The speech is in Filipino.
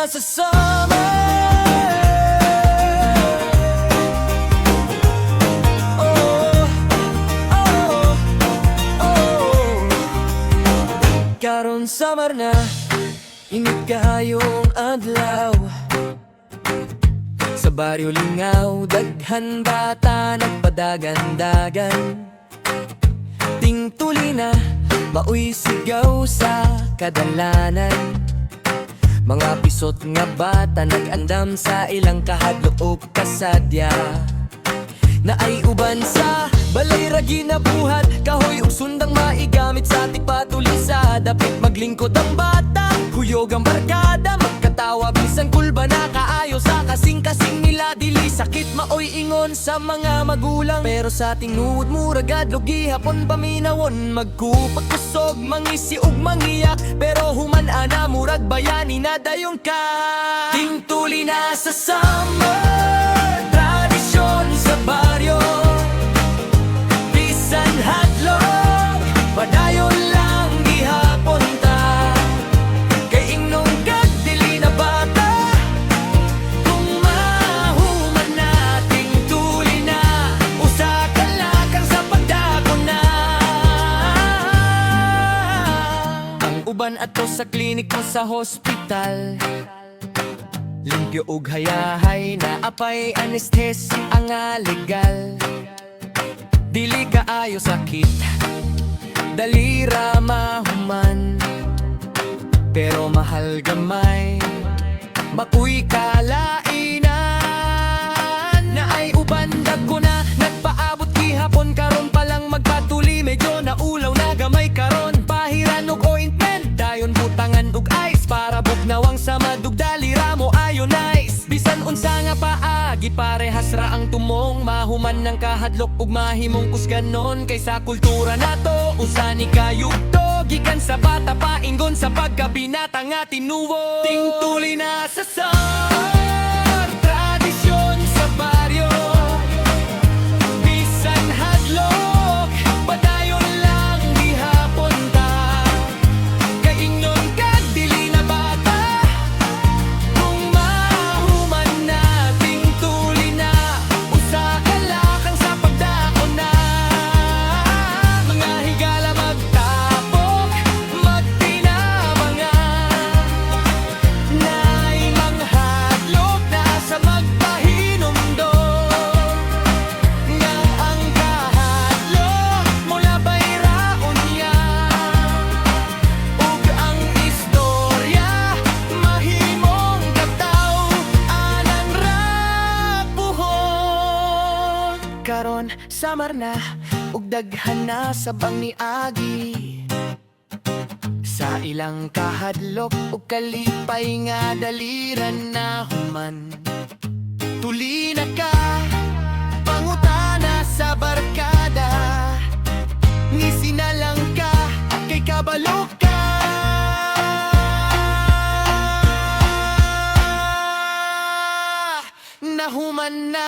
na sa summer. Oh, oh, oh. Karon summer na, init kayong adlaw. Sa baryo lingaw, daghan bata nagpadagan-dagan. Tingtuli na, maoy sigaw sa kadalanan. Mga pisot nga bata nag-andam sa ilang kahadloob kasadya. Na ay uban sa balay ra ginabuhat, kahoy ug sundang maigamit sa tipatulisa. Dapit maglingkod ang bata, huyog ang barkada, magkatawa bisan kulba na kaayo sa kasing-kasing nila. Dili sakit maoy ingon sa mga magulang, pero sa tinuod muragad lugi hapon paminawon. Magkupat kusog, mangisi ug mangiyak, pero human ana murag bayani na dayon ka. Tingtuli na sa summer, tradisyon sa baryo. Bisan hadlok, padayon lang gihapon ta. Kay ingnon kag dili na bata, kung mahuman nating tuli na, usa ka lakang sa pagdako na. Ang uban ato sa klinik mo sa hospital, limpyo ug hayahay na apay anesthesia ang legal. Dili kaayo sakit, dalira mahuman, pero mahal gamay, makuy kalainan. Na ay uban dagko na, nagpaabot gihapon karon palang magpatuli. Medyo naulaw na gamay karon, pahiran og ointment, dayon butangan ug ice para bugnawang sa madugdalira mo ayo nice. Bisan unsa nga paagi parehas ra ang tumong, mahuman ng kahadlok ug mahimong kusganon. Kaysa kultura nato usani kayugto, gikan sa bata paingon sa pagkabinata nga tinuod. Tingtuli na sa summer, tradisyon sa baryo. Bisan hadlok, padayon lang gihapon ta. Kay ingnon kag dili na bata, kung mahuman nating tuli na, usa ka lakang sa pagdako na. Mga higala magtapok, magtinabangan, nay manghadlok na sa magpahinumdom. Nga ang kahadlok mula bayraon niya, ug ang istorya mahimong kataw anan ra buhon. Karon summer na ug daghan na sa bangniagi, sa ilang kahadlok ug kalipay nga daliran na human. Tuli na ka, pangutana sa barkada, ngisi na lang ka, kay kabalo ka. Nahuman na